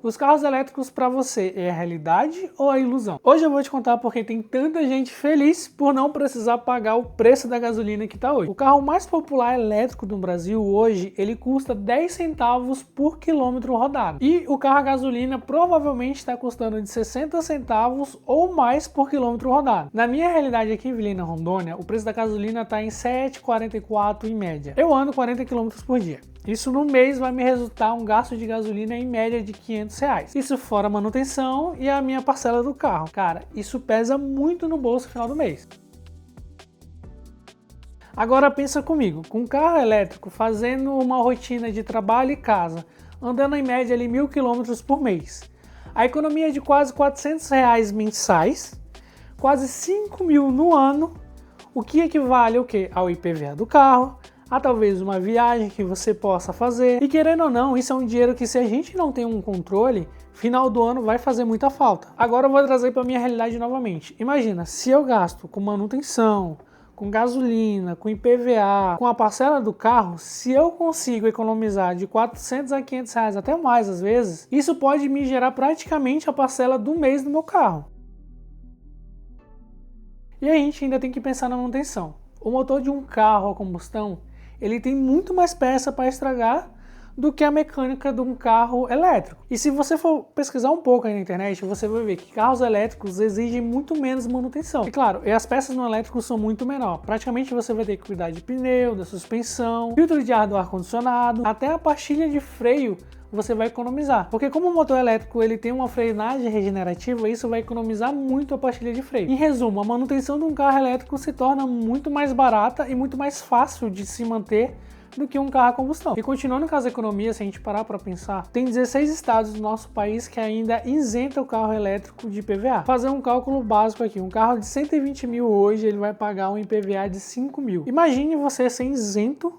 Os carros elétricos para você é a realidade ou a ilusão? Hoje eu vou te contar porque tem tanta gente feliz por não precisar pagar o preço da gasolina que está hoje. O carro mais popular elétrico do Brasil hoje, ele custa 10 centavos por quilômetro rodado. E o carro a gasolina provavelmente está custando de 60 centavos ou mais por quilômetro rodado. Na minha realidade aqui em Vilhena, Rondônia, o preço da gasolina está em 7,44 em média. Eu ando 40 km por dia. Isso no mês vai me resultar um gasto de gasolina em média de R$500. Isso fora manutenção e a minha parcela do carro. Cara, isso pesa muito no bolso no final do mês. Agora pensa comigo, com um carro elétrico fazendo uma rotina de trabalho e casa, andando em média ali 1.000 km por mês, a economia é de quase R$400 mensais, quase 5.000 no ano, o que equivale ao quê? Ao IPVA do carro, a talvez uma viagem que você possa fazer. E querendo ou não, isso é um dinheiro que, se a gente não tem um controle, final do ano vai fazer muita falta. Agora eu vou trazer para a minha realidade novamente. Imagina, se eu gasto com manutenção, com gasolina, com IPVA, com a parcela do carro, se eu consigo economizar de R$400 a R$500, até mais às vezes, isso pode me gerar praticamente a parcela do mês do meu carro. E a gente ainda tem que pensar na manutenção. O motor de um carro a combustão, ele tem muito mais peça para estragar do que a mecânica de um carro elétrico. E se você for pesquisar um pouco aí na internet, você vai ver que carros elétricos exigem muito menos manutenção. E claro, as peças no elétrico são muito menor. Praticamente você vai ter que cuidar de pneu, da suspensão, filtro de ar do ar-condicionado, até a pastilha de freio você vai economizar. Porque como o motor elétrico ele tem uma frenagem regenerativa, isso vai economizar muito a pastilha de freio. Em resumo, a manutenção de um carro elétrico se torna muito mais barata e muito mais fácil de se manter do que um carro a combustão. E continuando com as economias, se a gente parar para pensar, tem 16 estados do nosso país que ainda isenta o carro elétrico de IPVA. Fazer um cálculo básico aqui, um carro de 120 mil hoje, ele vai pagar um IPVA de 5 mil. Imagine você ser isento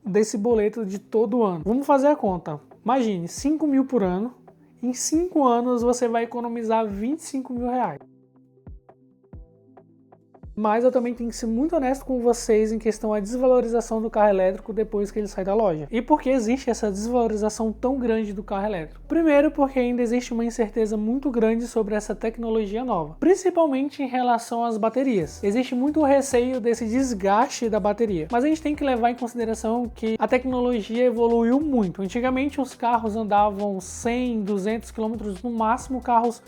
desse boleto de todo ano. Vamos fazer a conta. Imagine, 5 mil por ano, em 5 anos você vai economizar 25 mil reais. Mas eu também tenho que ser muito honesto com vocês em questão à desvalorização do carro elétrico depois que ele sai da loja. E por que existe essa desvalorização tão grande do carro elétrico? Primeiro, porque ainda existe uma incerteza muito grande sobre essa tecnologia nova, principalmente em relação às baterias. Existe muito receio desse desgaste da bateria, mas a gente tem que levar em consideração que a tecnologia evoluiu muito. Antigamente os carros andavam 100, 200 km no máximo, carros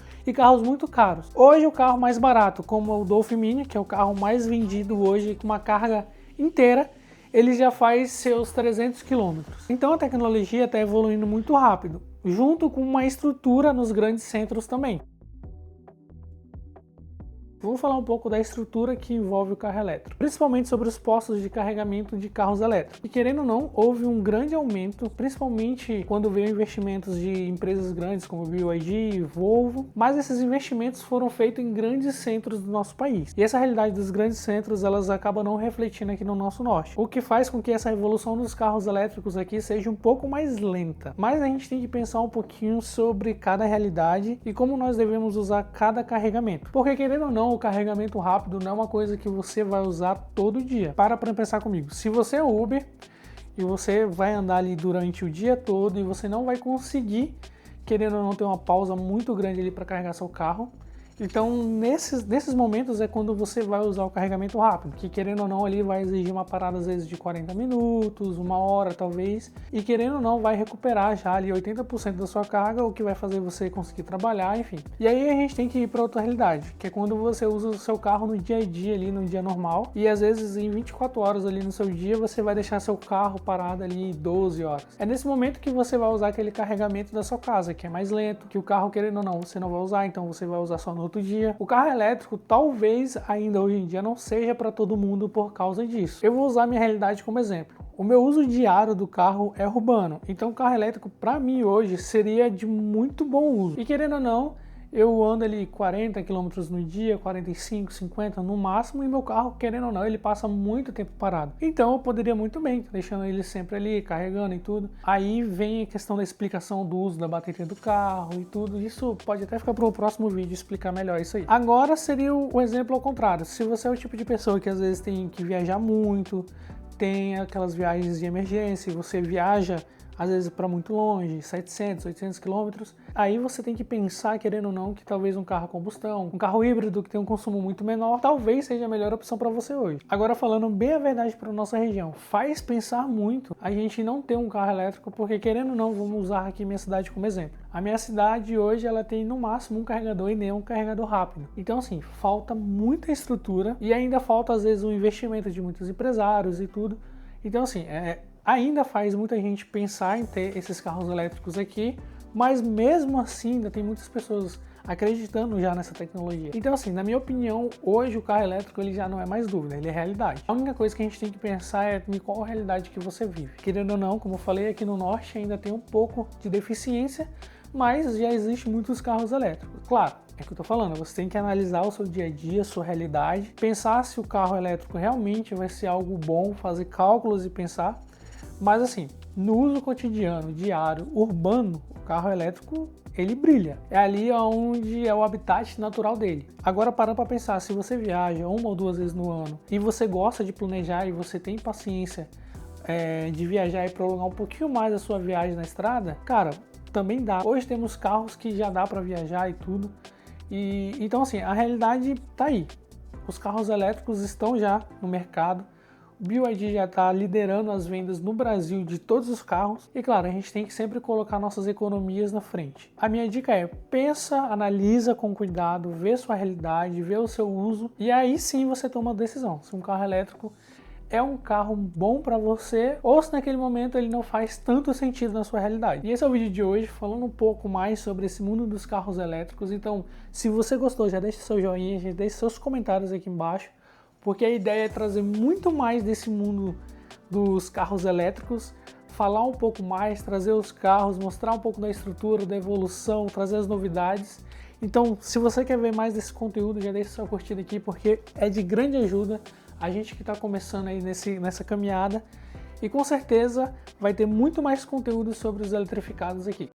muito caros. Hoje o carro mais barato, como o Dolphin Mini, que é o carro mais vendido hoje com uma carga inteira, ele já faz seus 300 km. Então a tecnologia está evoluindo muito rápido, junto com uma estrutura nos grandes centros também. Vamos falar um pouco da estrutura que envolve o carro elétrico, principalmente sobre os postos de carregamento de carros elétricos. E querendo ou não, houve um grande aumento, principalmente quando veio investimentos de empresas grandes como BYD, Volvo, mas esses investimentos foram feitos em grandes centros do nosso país. E essa realidade dos grandes centros, elas acabam não refletindo aqui no nosso norte, o que faz com que essa evolução dos carros elétricos aqui seja um pouco mais lenta. Mas a gente tem que pensar um pouquinho sobre cada realidade e como nós devemos usar cada carregamento. Porque querendo ou não, o carregamento rápido não é uma coisa que você vai usar todo dia. Para pensar comigo. Se você é Uber e você vai andar ali durante o dia todo e você não vai conseguir, querendo ou não, ter uma pausa muito grande ali para carregar seu carro. Então, nesses momentos é quando você vai usar o carregamento rápido, que querendo ou não ali vai exigir uma parada às vezes de 40 minutos, 1 hora talvez, e querendo ou não vai recuperar já ali 80% da sua carga, o que vai fazer você conseguir trabalhar, enfim. E aí a gente tem que ir para outra realidade, que é quando você usa o seu carro no dia a dia ali, no dia normal, e às vezes em 24 horas ali no seu dia você vai deixar seu carro parado ali 12 horas. É nesse momento que você vai usar aquele carregamento da sua casa, que é mais lento, que o carro querendo ou não você não vai usar, então você vai usar só no outro dia. O carro elétrico talvez ainda hoje em dia não seja para todo mundo por causa disso. Eu vou usar minha realidade como exemplo. O meu uso diário do carro é urbano, então o carro elétrico para mim hoje seria de muito bom uso. E querendo ou não, eu ando ali 40 km no dia, 45, 50 no máximo, e meu carro, querendo ou não, ele passa muito tempo parado. Então eu poderia muito bem, deixando ele sempre ali, carregando e tudo. Aí vem a questão da explicação do uso da bateria do carro e tudo. Isso pode até ficar para o próximo vídeo explicar melhor isso aí. Agora seria o exemplo ao contrário. Se você é o tipo de pessoa que às vezes tem que viajar muito, tem aquelas viagens de emergência, você viaja às vezes para muito longe, 700, 800 quilômetros. Aí você tem que pensar, querendo ou não, que talvez um carro a combustão, um carro híbrido que tem um consumo muito menor, talvez seja a melhor opção para você hoje. Agora, falando bem a verdade para nossa região, faz pensar muito a gente não ter um carro elétrico, porque querendo ou não, vamos usar aqui minha cidade como exemplo. A minha cidade hoje ela tem no máximo um carregador e nem um carregador rápido. Então assim, falta muita estrutura e ainda falta às vezes o investimento de muitos empresários e tudo. Então assim, ainda faz muita gente pensar em ter esses carros elétricos aqui, mas mesmo assim ainda tem muitas pessoas acreditando já nessa tecnologia. Então assim, na minha opinião, hoje o carro elétrico ele já não é mais dúvida, ele é realidade. A única coisa que a gente tem que pensar é em qual realidade que você vive. Querendo ou não, como eu falei, aqui no norte ainda tem um pouco de deficiência, mas já existem muitos carros elétricos. Claro, é o que eu tô falando, você tem que analisar o seu dia a dia, a sua realidade, pensar se o carro elétrico realmente vai ser algo bom, fazer cálculos e pensar. Mas assim, no uso cotidiano, diário, urbano, o carro elétrico, ele brilha. É ali onde é o habitat natural dele. Agora parando para pensar, se você viaja 1 ou 2 vezes no ano e você gosta de planejar e você tem paciência de viajar e prolongar um pouquinho mais a sua viagem na estrada, cara, também dá. Hoje temos carros que já dá para viajar e tudo. Então assim, a realidade tá aí. Os carros elétricos estão já no mercado. O BYD já está liderando as vendas no Brasil de todos os carros. E claro, a gente tem que sempre colocar nossas economias na frente. A minha dica é, pensa, analisa com cuidado, vê sua realidade, vê o seu uso. E aí sim você toma uma decisão. Se um carro elétrico é um carro bom para você ou se naquele momento ele não faz tanto sentido na sua realidade. E esse é o vídeo de hoje, falando um pouco mais sobre esse mundo dos carros elétricos. Então, se você gostou, já deixa seu joinha, já deixa seus comentários aqui embaixo, porque a ideia é trazer muito mais desse mundo dos carros elétricos, falar um pouco mais, trazer os carros, mostrar um pouco da estrutura, da evolução, trazer as novidades. Então, se você quer ver mais desse conteúdo, já deixa sua curtida aqui, porque é de grande ajuda a gente que está começando aí nessa caminhada, e com certeza vai ter muito mais conteúdo sobre os eletrificados aqui.